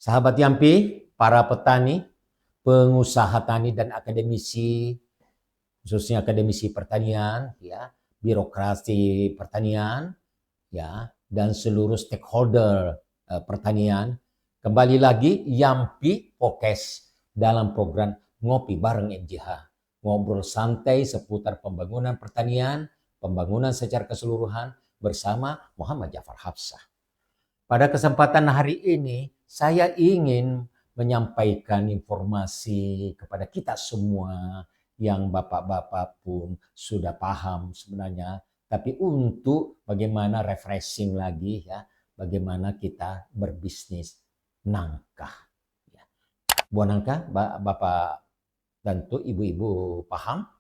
Sahabat Yampi, para petani, pengusaha tani dan akademisi, khususnya akademisi pertanian, ya, birokrasi pertanian, ya, dan seluruh stakeholder pertanian. Kembali lagi Yampi Podcast dalam program Ngopi Bareng MJH. Ngobrol santai seputar pembangunan pertanian, pembangunan secara keseluruhan bersama Muhammad Jafar Hafsah. Pada kesempatan hari ini, saya ingin menyampaikan informasi kepada kita semua yang bapak-bapak pun sudah paham sebenarnya. Tapi untuk bagaimana refreshing lagi ya, bagaimana kita berbisnis nangka. Buah nangka, bapak tentu ibu-ibu paham.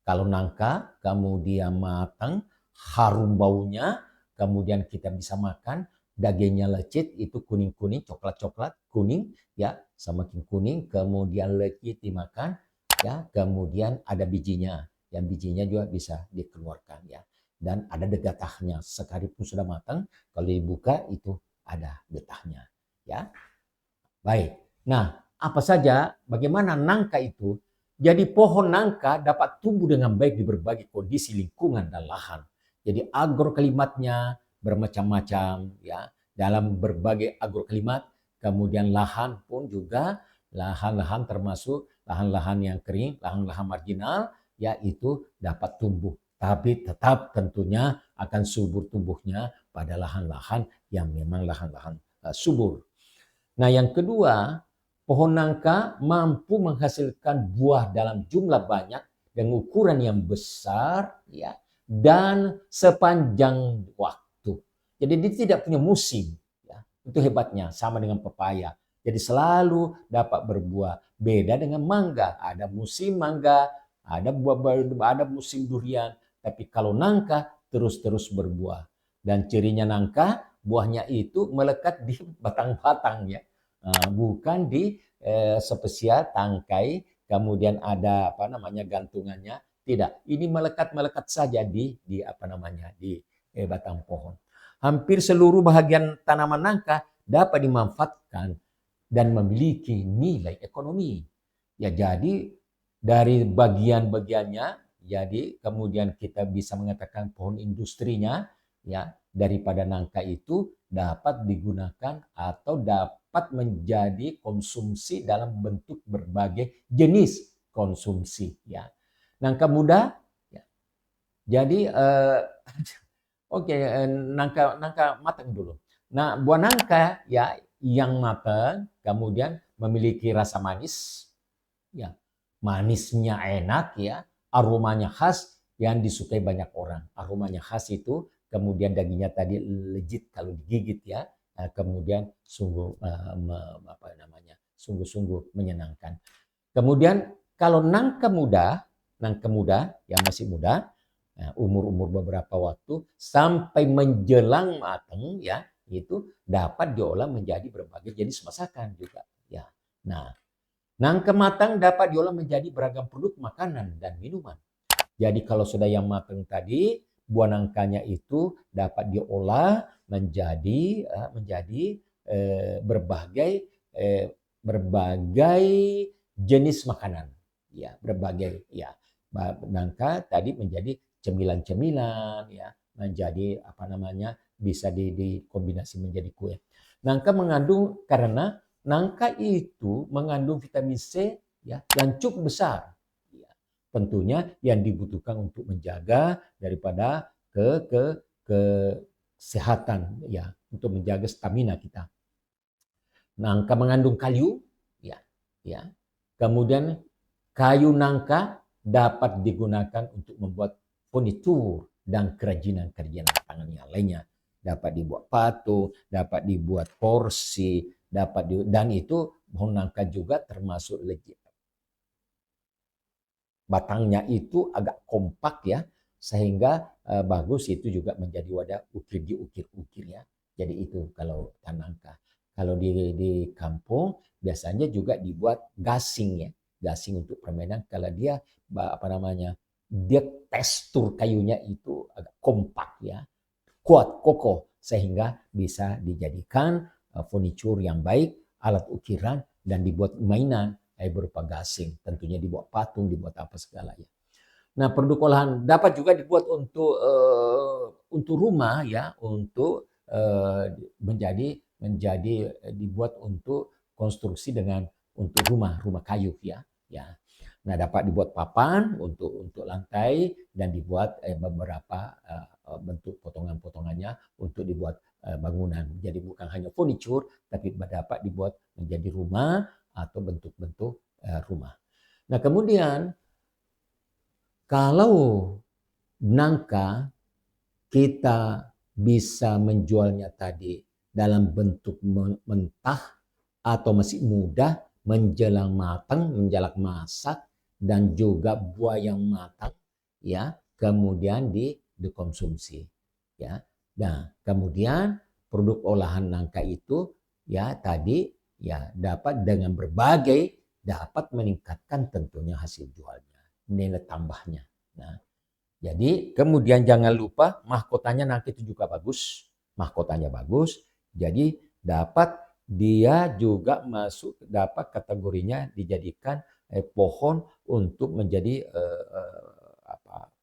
Kalau nangka, kemudian matang, harum baunya, kemudian kita bisa makan. Dagingnya lecit, itu kuning-kuning, coklat-coklat, kuning, ya, semakin kuning, kemudian lecit dimakan, ya, kemudian ada bijinya, yang bijinya juga bisa dikeluarkan, ya, dan ada getahnya, sekalipun sudah matang, kalau dibuka itu ada getahnya, ya. Baik, nah apa saja, bagaimana nangka itu? Jadi pohon nangka dapat tumbuh dengan baik di berbagai kondisi lingkungan dan lahan. Jadi agroklimatnya bermacam-macam ya. Dalam berbagai agroklimat, kemudian lahan pun juga lahan-lahan termasuk lahan-lahan yang kering, lahan-lahan marginal, yaitu dapat tumbuh. Tapi tetap tentunya akan subur tumbuhnya pada lahan-lahan yang memang lahan-lahan subur. Nah, yang kedua, pohon nangka mampu menghasilkan buah dalam jumlah banyak dengan ukuran yang besar ya dan sepanjang waktu. Jadi dia tidak punya musim ya. Itu hebatnya, sama dengan pepaya. Jadi selalu dapat berbuah. Beda dengan mangga, ada musim mangga, ada musim durian, tapi kalau nangka terus-terus berbuah. Dan cirinya nangka, buahnya itu melekat di batang-batang ya. Bukan di spesial tangkai, kemudian ada apa namanya gantungannya. Tidak, ini melekat-melekat saja di apa namanya di batang pohon. Hampir seluruh bahagian tanaman nangka dapat dimanfaatkan dan memiliki nilai ekonomi. Ya, jadi dari bagian-bagiannya, jadi kemudian kita bisa mengatakan pohon industrinya, ya, daripada nangka itu dapat digunakan atau dapat menjadi konsumsi dalam bentuk berbagai jenis konsumsi, ya. Nangka muda, ya. Jadi oke, nangka matang dulu. Nah, buah nangka ya yang matang kemudian memiliki rasa manis, ya, manisnya enak ya, aromanya khas yang disukai banyak orang. Aromanya khas itu, kemudian dagingnya tadi legit kalau digigit ya, kemudian sungguh apa namanya, sungguh-sungguh menyenangkan. Kemudian kalau nangka muda yang masih muda, umur-umur beberapa waktu sampai menjelang matang ya, itu dapat diolah menjadi berbagai jenis masakan juga ya. Nah, nangka matang dapat diolah menjadi beragam produk makanan dan minuman. Jadi kalau sudah yang matang tadi, buah nangkanya itu dapat diolah menjadi berbagai berbagai jenis makanan. Ya, berbagai ya. Nangka tadi menjadi cemilan-cemilan ya, menjadi apa namanya? Bisa dikombinasi menjadi kue. Nangka mengandung karena nangka itu mengandung vitamin C ya yang cukup besar. Ya, tentunya yang dibutuhkan untuk menjaga daripada kesehatan ya, untuk menjaga stamina kita. Nangka mengandung kalium ya, ya. Kemudian kayu nangka dapat digunakan untuk membuat furnitur dan kerajinan-kerajinan tangan yang lainnya. Dapat dibuat patung, dapat dibuat kursi, dan itu pohon nangka juga termasuk legit. Batangnya itu agak kompak ya, sehingga bagus itu juga menjadi wadah ukir diukir-ukir ya. Jadi itu kalau nangka. Kalau di kampung biasanya juga dibuat gasing ya, gasing untuk permainan. Kalau dia apa namanya, dia tekstur kayunya itu agak kompak ya, kuat kokoh sehingga bisa dijadikan furniture yang baik alat ukiran dan dibuat mainan berupa gasing, tentunya dibuat patung, dibuat apa segala ya. Nah, produk olahan dapat juga dibuat untuk rumah ya, untuk menjadi dibuat untuk konstruksi untuk rumah kayu ya. Nah, dapat dibuat papan untuk lantai dan dibuat beberapa bentuk potongan-potongannya untuk dibuat bangunan. Jadi bukan hanya furniture, tapi dapat dibuat menjadi rumah atau bentuk-bentuk rumah. Nah, kemudian kalau nangka kita bisa menjualnya tadi dalam bentuk mentah atau masih mudah, menjelang matang, menjelang masak, dan juga buah yang matang, ya, kemudian dikonsumsi, ya. Nah, kemudian produk olahan nangka itu, ya, tadi, ya, dapat dengan berbagai dapat meningkatkan tentunya hasil jualnya, nilai tambahnya. Nah, jadi kemudian jangan lupa mahkotanya nangka itu juga bagus, mahkotanya bagus. Jadi dia juga masuk dapat kategorinya dijadikan pohon untuk menjadi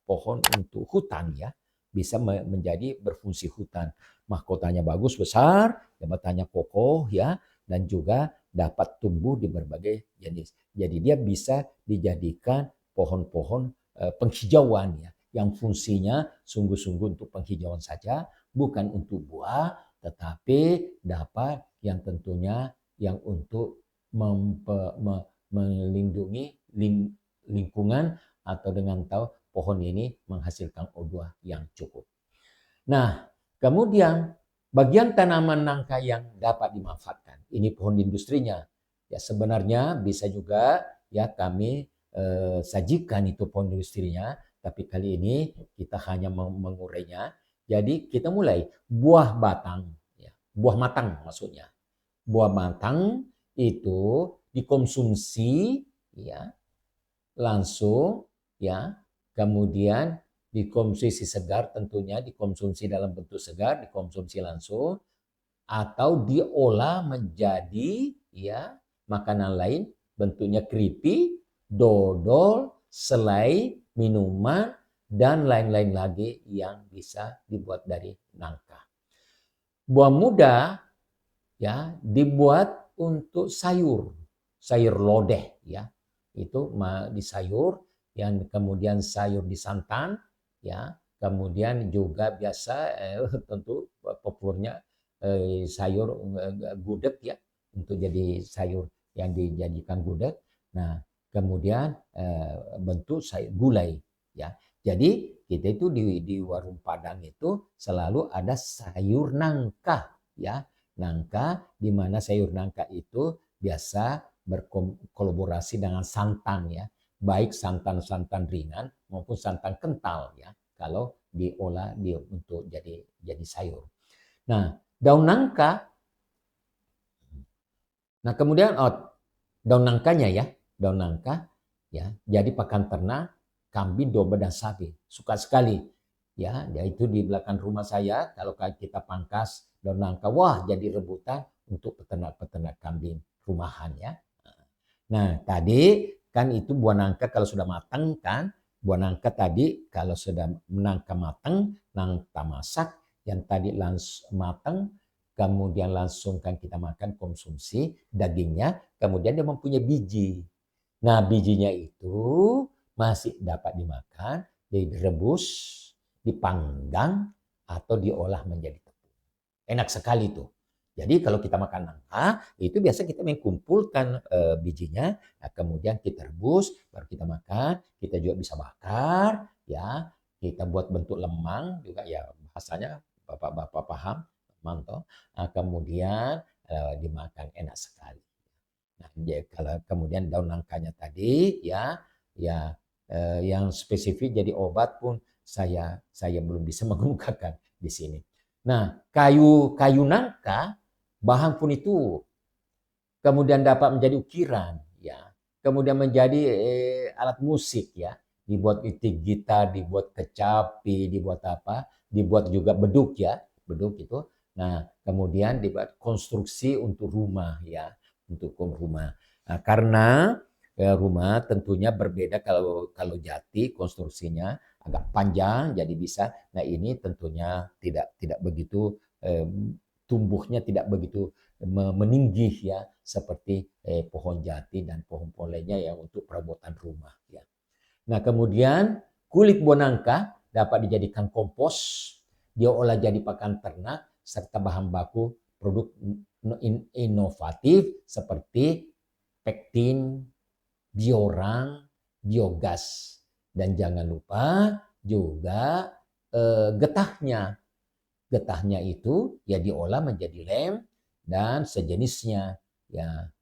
pohon untuk hutan ya, bisa menjadi berfungsi hutan. Mahkotanya bagus, besar, jabatannya kokoh ya, dan juga dapat tumbuh di berbagai jenis. Jadi dia bisa dijadikan pohon-pohon penghijauan ya, yang fungsinya sungguh-sungguh untuk penghijauan saja, bukan untuk buah, tetapi dapat yang tentunya yang untuk melindungi lingkungan atau dengan tahu pohon ini menghasilkan O2 yang cukup. Nah, kemudian bagian tanaman nangka yang dapat dimanfaatkan, ini pohon industrinya. Ya, sebenarnya bisa juga ya kami sajikan itu pohon industrinya, tapi kali ini kita hanya mengurainya. Jadi kita mulai buah batang, ya, buah matang maksudnya. Buah matang itu dikonsumsi ya langsung ya, kemudian dikonsumsi segar, tentunya dikonsumsi dalam bentuk segar, dikonsumsi langsung, atau diolah menjadi ya makanan lain, bentuknya keripik, dodol, selai, minuman, dan lain-lain lagi yang bisa dibuat dari nangka. Buah muda ya dibuat untuk sayur lodeh ya, itu di sayur, yang kemudian sayur disantan ya, kemudian juga biasa tentu populernya sayur gudeg ya, untuk jadi sayur yang dijadikan gudeg. Nah, kemudian bentuk sayur gulai ya. Jadi kita itu di warung Padang itu selalu ada sayur nangka ya. Nangka, di mana sayur nangka itu biasa berkolaborasi dengan santan ya, baik santan-santan ringan maupun santan kental ya, kalau diolah untuk jadi sayur. Nah, daun nangka, nah kemudian daun nangkanya ya, daun nangka ya, jadi pakan ternak kambing, domba dan sapi, suka sekali ya, yaitu di belakang rumah saya kalau kita pangkas daun nangka, wah jadi rebutan untuk peternak-peternak kambing rumahan ya. Nah, tadi kan itu buah nangka kalau sudah matang kan, buah nangka tadi kalau sudah nangka matang, nangka masak, yang tadi langsung matang, kemudian langsung kan kita makan konsumsi dagingnya, kemudian dia mempunyai biji. Nah, bijinya itu masih dapat dimakan, direbus, dipanggang, atau diolah menjadi tepung. Enak sekali tuh. Jadi kalau kita makan nangka, itu biasa kita mengumpulkan bijinya, nah, kemudian kita rebus, baru kita makan. Kita juga bisa bakar, ya. Kita buat bentuk lemang juga ya, bahasanya bapak-bapak paham, mantap. Nah, kemudian dimakan, enak sekali. Nah, kalau kemudian daun nangkanya tadi, ya yang spesifik jadi obat pun saya belum bisa mengemukakan di sini. Nah, kayu nangka bahan furnitur, kemudian dapat menjadi ukiran, ya, kemudian menjadi alat musik, ya, dibuat gitar, dibuat kecapi, dibuat apa, dibuat juga beduk, ya, beduk itu. Nah, kemudian dibuat konstruksi untuk rumah, ya, untuk rumah. Nah, karena rumah tentunya berbeda kalau jati konstruksinya agak panjang jadi bisa. Nah, ini tentunya tidak begitu tumbuhnya tidak begitu meninggi ya seperti pohon jati dan pohon-pohon lainnya yang untuk perabotan rumah ya. Nah, kemudian kulit buah nangka dapat dijadikan kompos, diolah jadi pakan ternak serta bahan baku produk inovatif seperti pektin, biorang, biogas. Dan jangan lupa juga getahnya. Getahnya itu ya diolah menjadi lem dan sejenisnya. Ya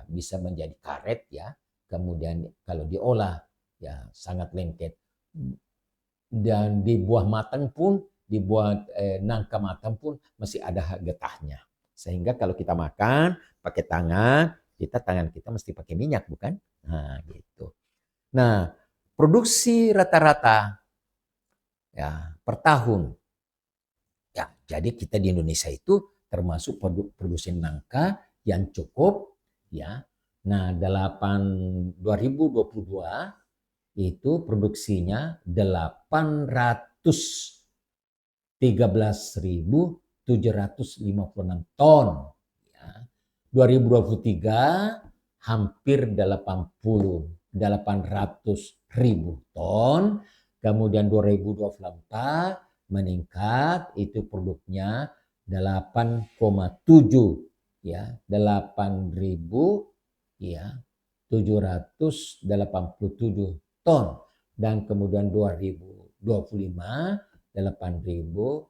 bisa menjadi karet ya. Kemudian kalau diolah ya sangat lengket. Dan di buah matang pun, di buah nangka matang pun masih ada getahnya. Sehingga kalau kita makan pakai tangan kita mesti pakai minyak, bukan? Nah, gitu. Nah, produksi rata-rata ya per tahun. Ya, jadi kita di Indonesia itu termasuk produksi nangka yang cukup ya. Nah, 2022 itu produksinya 813.756 ton. Ya. 2023 hampir 800.000 ton. Kemudian 2024 meningkat itu produknya 8,7 ya 8.000 ya 787 ton dan kemudian 2025 8.016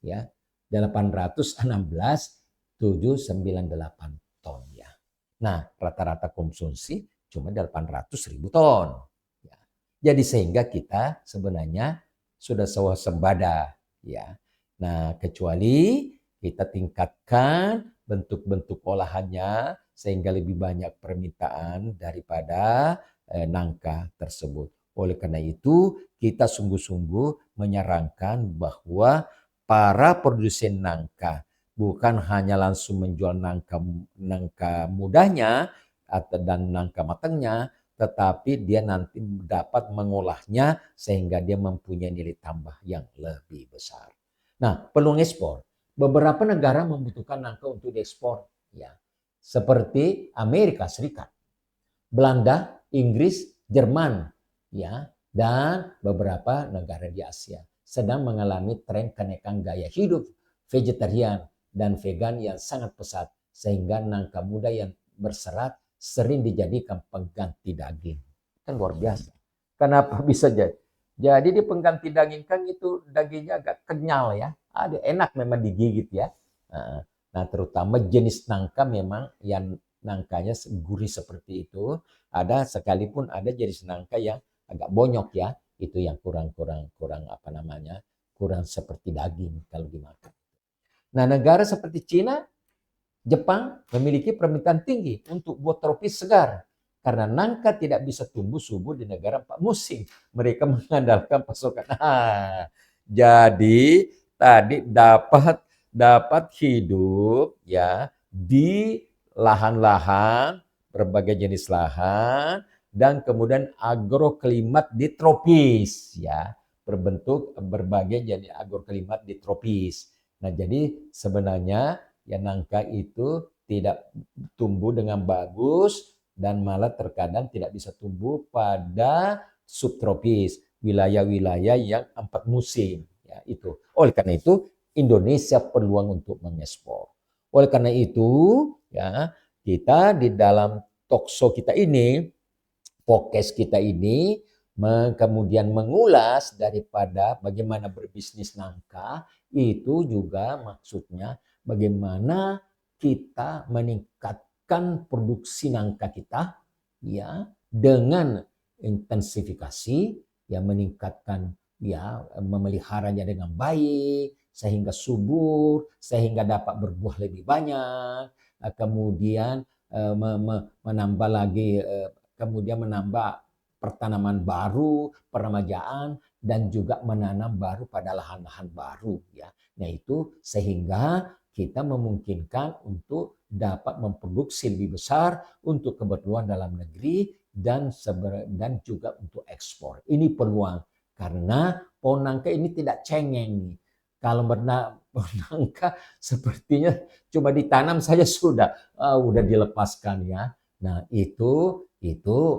ya 816.798 ton ya. Nah, rata-rata konsumsi cuma 800.000 ton. Ya. Jadi sehingga kita sebenarnya sudah swasembada ya. Nah, kecuali kita tingkatkan bentuk-bentuk olahannya sehingga lebih banyak permintaan daripada nangka tersebut. Oleh karena itu, kita sungguh-sungguh menyarankan bahwa para produsen nangka bukan hanya langsung menjual nangka mudahnya dan nangka matangnya, tetapi dia nanti dapat mengolahnya sehingga dia mempunyai nilai tambah yang lebih besar. Nah, peluang ekspor. Beberapa negara membutuhkan nangka untuk diekspor, ya, seperti Amerika Serikat, Belanda, Inggris, Jerman, ya, dan beberapa negara di Asia sedang mengalami tren kenaikan gaya hidup vegetarian dan vegan yang sangat pesat sehingga nangka muda yang berserat sering dijadikan pengganti daging. Kan luar biasa. Kenapa bisa jadi? Jadi di pengganti daging kan itu dagingnya agak kenyal ya. Ada enak memang digigit ya. Nah, terutama jenis nangka memang yang nangkanya gurih seperti itu. Ada sekalipun ada jenis nangka yang agak bonyok ya. Itu yang kurang apa namanya? Kurang seperti daging kalau dimakan. Nah, negara seperti Cina, Jepang memiliki permintaan tinggi untuk buah tropis segar. Karena nangka tidak bisa tumbuh subur di negara 4 musim. Mereka mengandalkan pasokan. Jadi tadi dapat hidup ya di lahan-lahan, berbagai jenis lahan, dan kemudian agroklimat di tropis ya, berbentuk berbagai jenis agroklimat di tropis. Nah, jadi sebenarnya ya nangka itu tidak tumbuh dengan bagus dan malah terkadang tidak bisa tumbuh pada subtropis, wilayah-wilayah yang 4 musim ya itu. Oleh karena itu Indonesia peluang untuk mengekspor. Oleh karena itu ya kita di dalam talkshow kita ini, podcast kita ini kemudian mengulas daripada bagaimana berbisnis nangka itu juga maksudnya bagaimana kita meningkatkan produksi nangka kita ya dengan intensifikasi ya meningkatkan ya memeliharanya dengan baik sehingga subur sehingga dapat berbuah lebih banyak kemudian menambah lagi kemudian menambah pertanaman baru, peremajaan dan juga menanam baru pada lahan-lahan baru ya. Nah, itu sehingga kita memungkinkan untuk dapat memproduksi lebih besar untuk kebutuhan dalam negeri dan juga untuk ekspor. Ini peluang karena pohon nangka ini tidak cengeng nih. Kalau pohon nangka sepertinya coba ditanam saja sudah dilepaskan ya. Nah, itu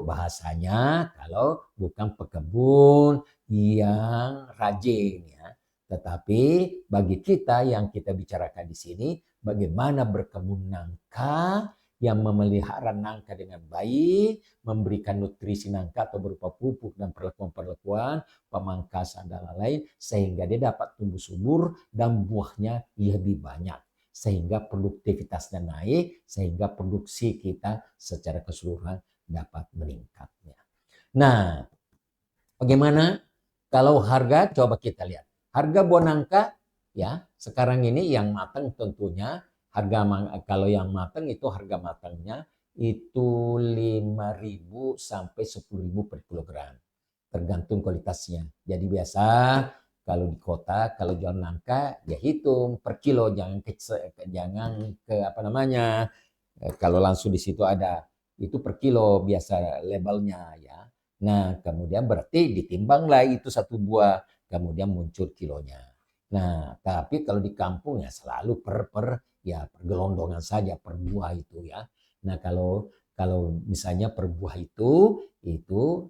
bahasanya kalau bukan pekebun yang rajin ya. Tetapi bagi kita yang kita bicarakan di sini, bagaimana berkebun nangka yang memelihara nangka dengan baik, memberikan nutrisi nangka atau berupa pupuk dan perlakuan-perlakuan, pemangkasan dan lain-lain, sehingga dia dapat tumbuh subur dan buahnya lebih banyak. Sehingga produktivitasnya naik, sehingga produksi kita secara keseluruhan dapat meningkatnya. Nah, bagaimana kalau harga? Coba kita lihat. Harga buah nangka ya sekarang ini yang matang tentunya kalau yang matang itu harga matangnya itu 5.000 sampai 10.000 per kilogram. Tergantung kualitasnya. Jadi biasa kalau di kota kalau jual nangka ya hitung per kilo, jangan ke apa namanya, kalau langsung di situ ada itu per kilo biasa labelnya ya. Nah, kemudian berarti ditimbanglah itu satu buah, kemudian muncul kilonya. Nah, tapi kalau di kampung ya selalu per gelondongan saja per buah itu ya. Nah, kalau kalau misalnya per buah itu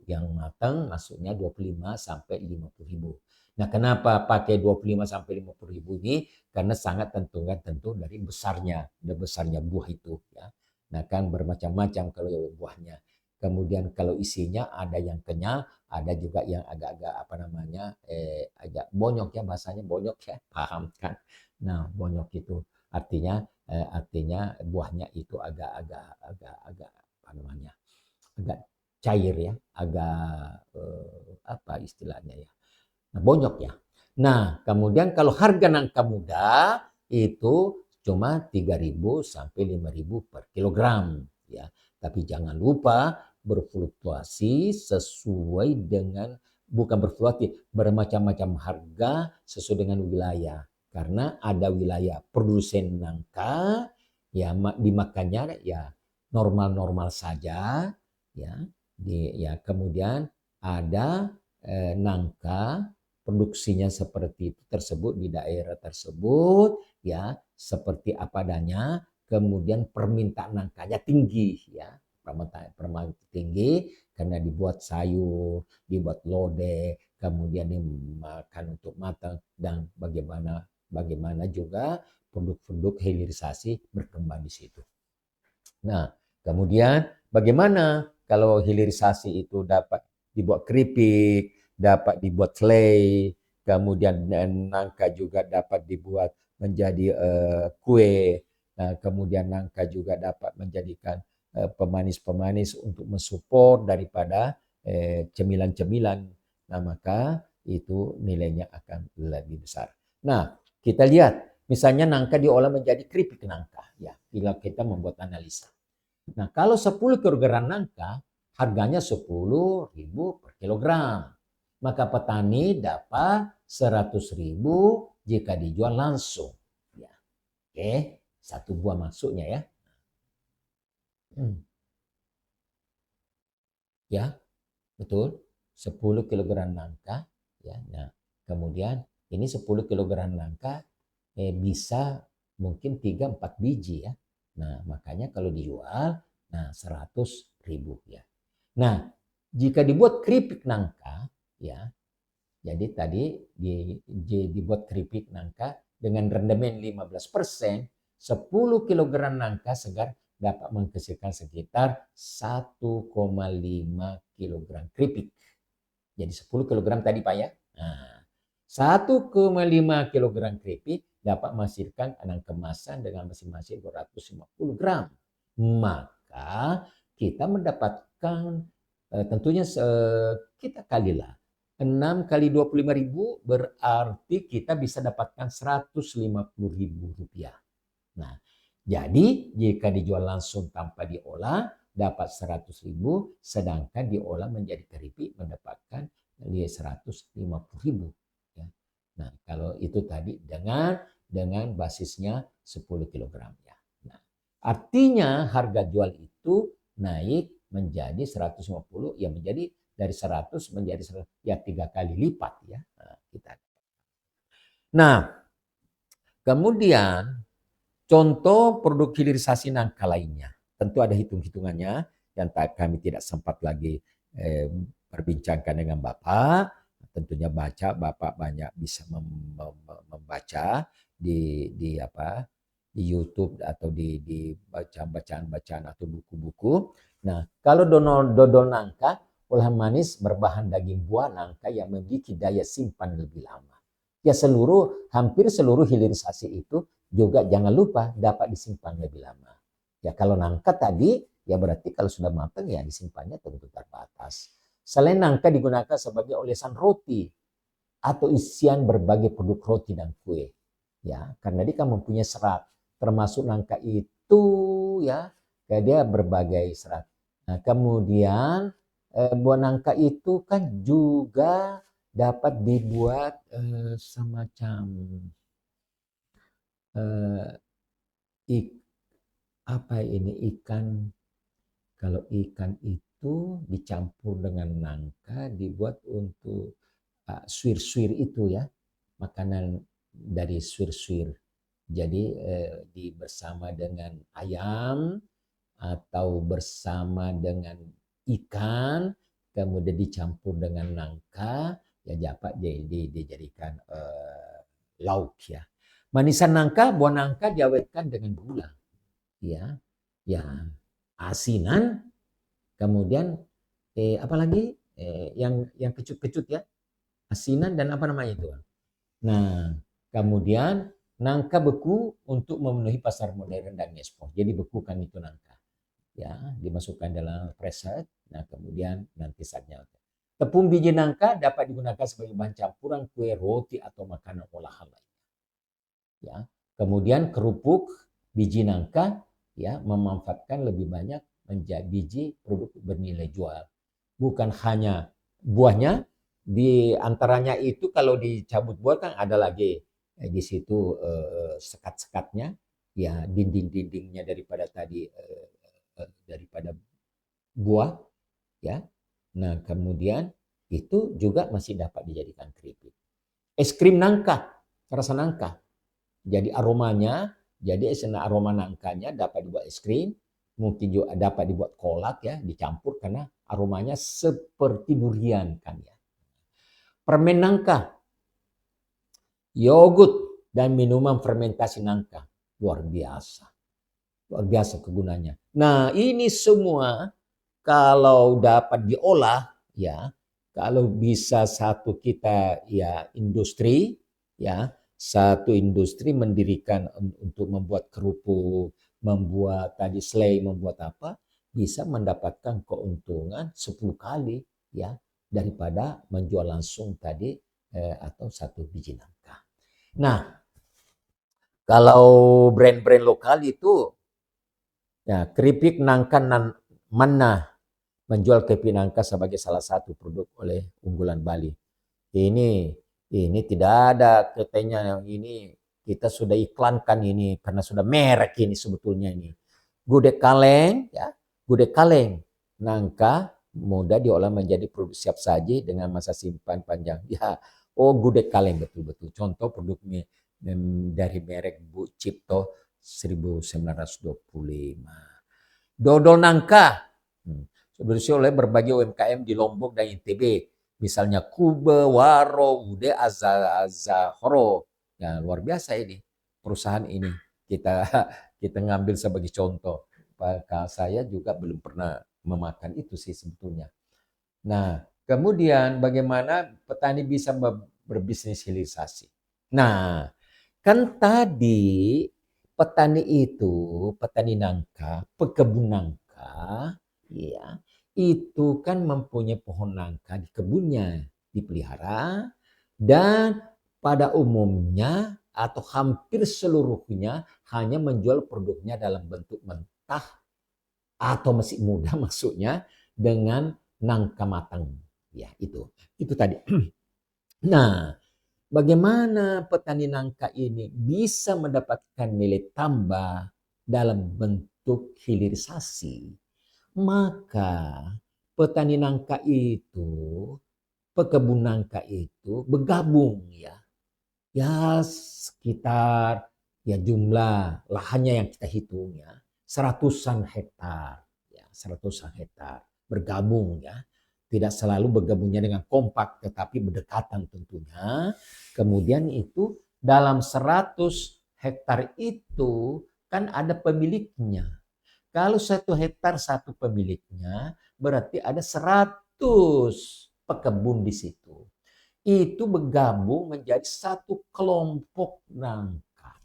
yang matang masuknya 25 sampai 50.000. Nah, kenapa pakai 25 sampai 50.000 ini? Karena sangat tentu dari besarnya buah itu ya. Nah, kan bermacam-macam kalau buahnya. Kemudian kalau isinya ada yang kenyal, ada juga yang agak-agak apa namanya agak bonyok ya, bahasanya bonyok ya, paham kan? Nah, bonyok itu artinya buahnya itu agak apa namanya? Agak cair ya, agak apa istilahnya ya. Nah, bonyok ya. Nah, kemudian kalau harga nangka muda itu cuma 3.000 sampai 5.000 per kilogram ya. Tapi jangan lupa berfluktuasi sesuai dengan bukan berfluktuasi, bermacam-macam harga sesuai dengan wilayah. Karena ada wilayah produsen nangka ya dimakannya ya normal-normal saja ya. Kemudian ada nangka produksinya seperti itu tersebut di daerah tersebut ya seperti apa adanya, kemudian permintaan nangkanya tinggi ya, permintaan tinggi karena dibuat sayur, dibuat lodeh, kemudian dimakan untuk matang dan bagaimana juga produk-produk hilirisasi berkembang di situ. Nah, kemudian bagaimana kalau hilirisasi itu dapat dibuat keripik, dapat dibuat selai, kemudian nangka juga dapat dibuat menjadi kue, kemudian nangka juga dapat menjadikan pemanis-pemanis untuk mensupport daripada cemilan-cemilan. Nah, maka itu nilainya akan lebih besar. Nah, kita lihat misalnya nangka diolah menjadi keripik nangka ya, bila kita membuat analisa. Nah, kalau 10 kilogram nangka harganya 10.000 per kilogram. Maka petani dapat 100.000 jika dijual langsung. Ya. Oke, satu buah masuknya ya. Ya, betul. 10 kilogram nangka ya. Nah, kemudian ini 10 kilogram nangka bisa mungkin 3-4 biji ya. Nah, makanya kalau dijual, nah 100.000 ya. Nah, jika dibuat keripik nangka, ya, jadi tadi dibuat keripik nangka dengan rendemen 15%, 10 kilogram nangka segar dapat menghasilkan sekitar 1,5 kilogram keripik. Jadi 10 kilogram tadi Pak ya. Nah, 1,5 kilogram keripik dapat menghasilkan 6 kemasan dengan masing-masing 250 gram. Maka kita mendapatkan tentunya kita kalilah 6 kali 25.000 berarti kita bisa dapatkan 150.000 rupiah. Nah, jadi jika dijual langsung tanpa diolah dapat 100.000, sedangkan diolah menjadi keripik mendapatkan 150.000. Ya. Nah, kalau itu tadi dengan basisnya 10 kg ya. Nah, Artinya harga jual itu naik menjadi 150, ya menjadi dari 100 menjadi 100, ya 3 kali lipat ya. Nah, kemudian contoh produk hilirisasi nangka lainnya. Tentu ada hitung-hitungannya yang kami tidak sempat lagi perbincangkan dengan Bapak. Tentunya Bapak banyak bisa membaca di YouTube atau di bacaan-bacaan atau buku-buku. Nah, kalau dodol nangka, olahan manis berbahan daging buah nangka yang memiliki daya simpan lebih lama. Ya hampir seluruh hilirisasi itu juga jangan lupa dapat disimpan lebih lama. Ya kalau nangka tadi, ya berarti kalau sudah matang ya disimpannya tentu terbatas. Selain nangka digunakan sebagai olesan roti atau isian berbagai produk roti dan kue. Ya, karena dia kan mempunyai serat, termasuk nangka itu ya, kayak dia berbagai serat. Nah, kemudian buah nangka itu kan juga dapat dibuat semacam ik, apa ini ikan. Kalau ikan itu dicampur dengan nangka dibuat untuk suir-suir itu ya, makanan dari suir-suir. Jadi bersama dengan ayam atau bersama dengan ikan, kemudian dicampur dengan nangka, ya dapat dijadikan lauk ya. Manisan nangka, buah nangka diawetkan dengan gula, ya, ya, asinan, kemudian apalagi yang kecut-kecut ya, asinan dan apa namanya itu. Nah, kemudian nangka beku untuk memenuhi pasar modern dan ekspor. Jadi bekukan itu nangka, ya, dimasukkan dalam preset. Nah, kemudian nanti saatnya. Tepung biji nangka dapat digunakan sebagai bahan campuran kue, roti atau makanan olahan lain. Ya, kemudian kerupuk biji nangka ya memanfaatkan lebih banyak menjadi biji produk bernilai jual. Bukan hanya buahnya, di antaranya itu kalau dicabut buah kan ada lagi di situ sekat-sekatnya, ya dinding-dindingnya daripada tadi daripada buah, ya. Nah kemudian itu juga masih dapat dijadikan keripik. Es krim nangka, rasa nangka. Jadi aromanya, jadi aroma nangkanya dapat dibuat es krim, mungkin juga dapat dibuat kolak ya, dicampur karena aromanya seperti durian kan ya. Permen nangka, yogurt dan minuman fermentasi nangka, luar biasa. Luar biasa kegunaannya. Nah, ini semua kalau dapat diolah ya, kalau bisa satu kita ya industri ya, satu industri mendirikan untuk membuat kerupuk, membuat tadi selai, membuat apa, bisa mendapatkan keuntungan 10 kali ya daripada menjual langsung tadi atau satu biji nangka. Nah, kalau brand-brand lokal itu ya keripik nangka Manna menjual keripik nangka sebagai salah satu produk oleh unggulan Bali. Ini tidak ada katanya, ini kita sudah iklankan ini karena sudah merek ini sebetulnya ini. Gudeg kaleng ya, gudeg kaleng nangka mudah diolah menjadi produk siap saji dengan masa simpan panjang. Ya, oh gudeg kaleng betul-betul. Contoh produknya dari merek Bu Cipto 1925. Dodol nangka produksi oleh berbagai UMKM di Lombok dan NTB. Misalnya Kube, Waro, Ude, Azahoro. Ya, luar biasa ini perusahaan ini. Kita ngambil sebagai contoh. Saya juga belum pernah memakan itu sih sebetulnya. Nah, kemudian bagaimana petani bisa berbisnis hilirisasi? Nah, kan tadi petani itu, petani nangka, pekebun nangka, ya, itu kan mempunyai pohon nangka di kebunnya, dipelihara, dan pada umumnya atau hampir seluruhnya hanya menjual produknya dalam bentuk mentah atau masih muda maksudnya dengan nangka matang. Ya, itu tadi. Nah, bagaimana petani nangka ini bisa mendapatkan nilai tambah dalam bentuk hilirisasi, maka petani nangka itu, pekebun nangka itu bergabung ya. Ya sekitar ya jumlah lahannya yang kita hitung ya seratusan hektar ya seratusan hektar bergabung ya, tidak selalu bergabungnya dengan kompak tetapi berdekatan tentunya. Kemudian itu dalam 100 hektar itu kan ada pemiliknya. Kalau 1 hektar satu pemiliknya berarti ada 100 pekebun di situ. Itu bergabung menjadi satu kelompok nangka.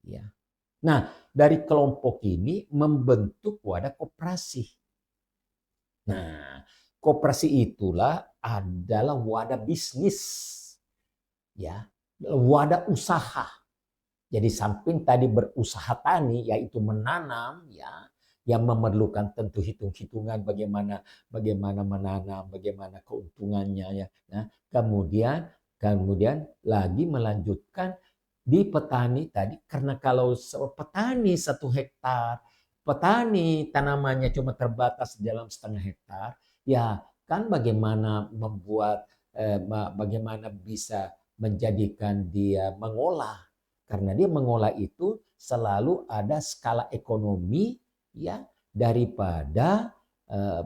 Ya. Nah, dari kelompok ini membentuk wadah koperasi. Nah, koperasi itulah adalah wadah bisnis. Ya, wadah usaha. Jadi samping tadi berusaha tani yaitu menanam ya, yang memerlukan tentu hitung-hitungan bagaimana menanam, bagaimana keuntungannya ya. Nah, kemudian lagi melanjutkan di petani tadi karena kalau petani 1 hektar, petani tanamannya cuma terbatas dalam 1/2 hektar, ya kan bagaimana bisa menjadikan dia mengolah, karena dia mengolah itu selalu ada skala ekonomi ya daripada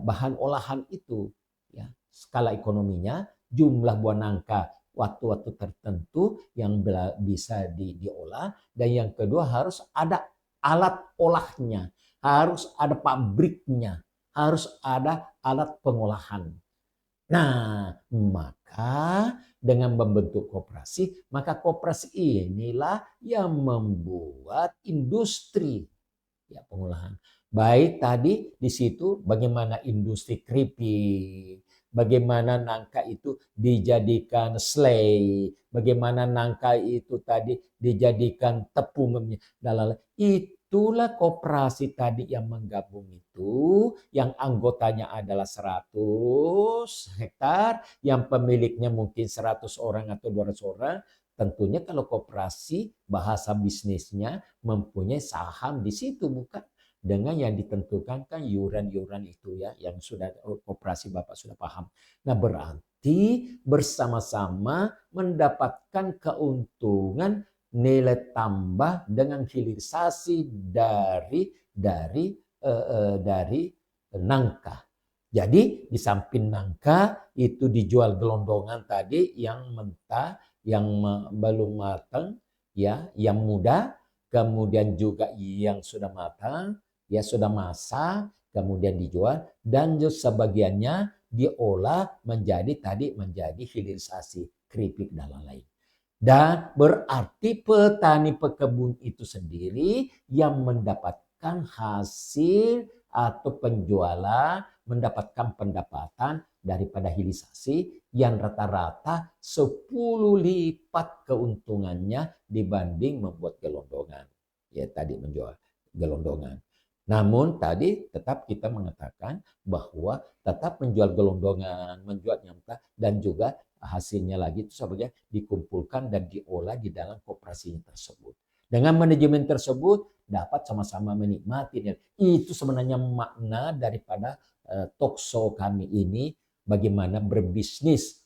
bahan olahan itu ya. Skala ekonominya jumlah buah nangka waktu-waktu tertentu yang bisa diolah, dan yang kedua harus ada alat olahnya, harus ada pabriknya, harus ada alat pengolahan. Nah, maka dengan membentuk koperasi, maka koperasi inilah yang membuat industri ya pengolahan. Baik tadi di situ bagaimana industri keripik, bagaimana nangka itu dijadikan selai, bagaimana nangka itu tadi dijadikan tepung, itulah koperasi tadi yang menggabung itu, yang anggotanya adalah 100 hektar, yang pemiliknya mungkin 100 orang atau 200 orang. Tentunya kalau koperasi bahasa bisnisnya mempunyai saham di situ, bukan dengan yang ditentukan kan yuran-yuran itu ya yang sudah koperasi Bapak sudah paham. Nah, berarti bersama-sama mendapatkan keuntungan nilai tambah dengan hilirisasi dari nangka. Jadi di samping nangka itu dijual gelondongan tadi yang mentah, yang belum matang, ya, yang muda, kemudian juga yang sudah matang, ya sudah masak, kemudian dijual, dan sebagiannya diolah menjadi hilirisasi keripik dan lain-lain. Dan berarti petani pekebun itu sendiri yang mendapatkan hasil atau penjualan, mendapatkan pendapatan daripada hilirisasi yang rata-rata 10 lipat keuntungannya dibanding membuat gelondongan. Ya tadi menjual gelondongan. Namun tadi tetap kita mengatakan bahwa tetap menjual gelondongan, menjual nyamta, dan juga hasilnya lagi itu sebagai dikumpulkan dan diolah di dalam koperasi tersebut. Dengan manajemen tersebut dapat sama-sama menikmati. Itu sebenarnya makna daripada talkshow kami ini, bagaimana berbisnis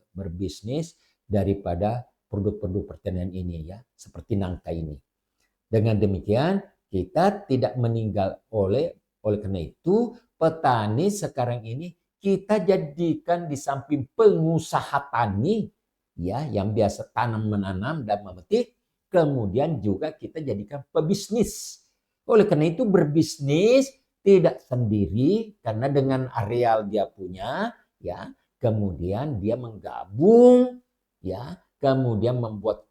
berbisnis daripada produk-produk pertanian ini ya, seperti nangka ini. Dengan demikian kita tidak meninggal oleh karena itu petani sekarang ini kita jadikan di samping pengusaha tani ya yang biasa tanam menanam dan memetik, kemudian juga kita jadikan pebisnis. Oleh karena itu berbisnis tidak sendiri karena dengan areal dia punya ya, kemudian dia menggabung ya, kemudian membuat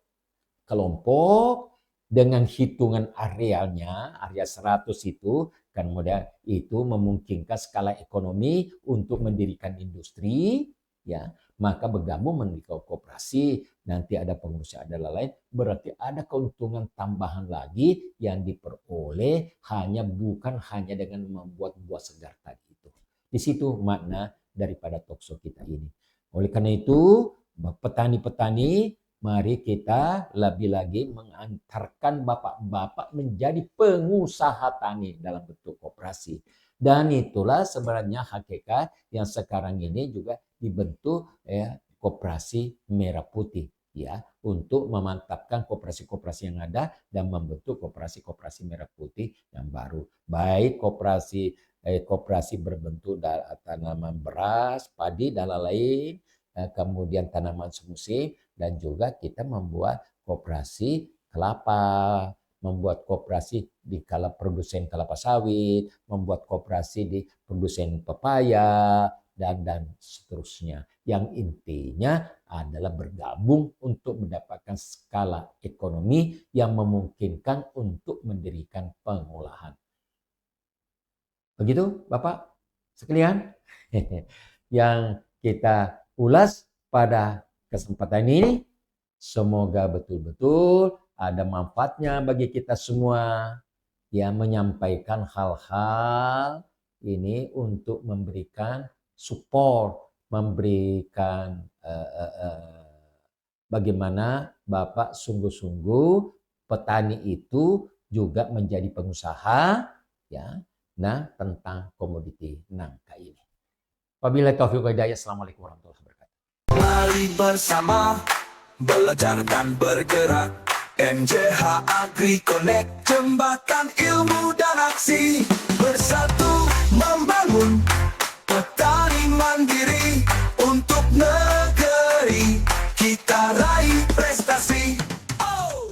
kelompok dengan hitungan arealnya, area 100 itu, kemudian itu memungkinkan skala ekonomi untuk mendirikan industri, ya, maka bergabung mendirikan koperasi, nanti ada pengurus, ada lain-lain, berarti ada keuntungan tambahan lagi yang diperoleh bukan hanya dengan membuat buah segar tadi itu. Di situ makna daripada talkshow kita ini. Oleh karena itu, petani-petani Mari kita lebih lagi mengantarkan bapak-bapak menjadi pengusaha tani dalam bentuk koperasi. Dan itulah sebenarnya hakikat yang sekarang ini juga dibentuk koperasi merah putih ya, untuk memantapkan koperasi-koperasi yang ada dan membentuk koperasi-koperasi merah putih yang baru. Baik koperasi berbentuk tanaman beras, padi dan lain-lain, kemudian tanaman semusim, dan juga kita membuat koperasi kelapa, membuat koperasi di kala produsen kelapa sawit, membuat koperasi di produsen pepaya, dan seterusnya. Yang intinya adalah bergabung untuk mendapatkan skala ekonomi yang memungkinkan untuk mendirikan pengolahan. Begitu Bapak sekalian yang kita ulas pada kesempatan ini. Semoga betul-betul ada manfaatnya bagi kita semua, yang menyampaikan hal-hal ini untuk memberikan support, memberikan bagaimana Bapak sungguh-sungguh petani itu juga menjadi pengusaha ya. Nah, tentang komoditi nangka ini. Wabillahi taufiq wal hidayah. Assalamualaikum warahmatullahi wabarakatuh. Mari bersama belajar dan bergerak. MJH Agri Connect, jembatan ilmu dan aksi. Bersatu membangun petani mandiri. Untuk negeri kita raih prestasi. Oh!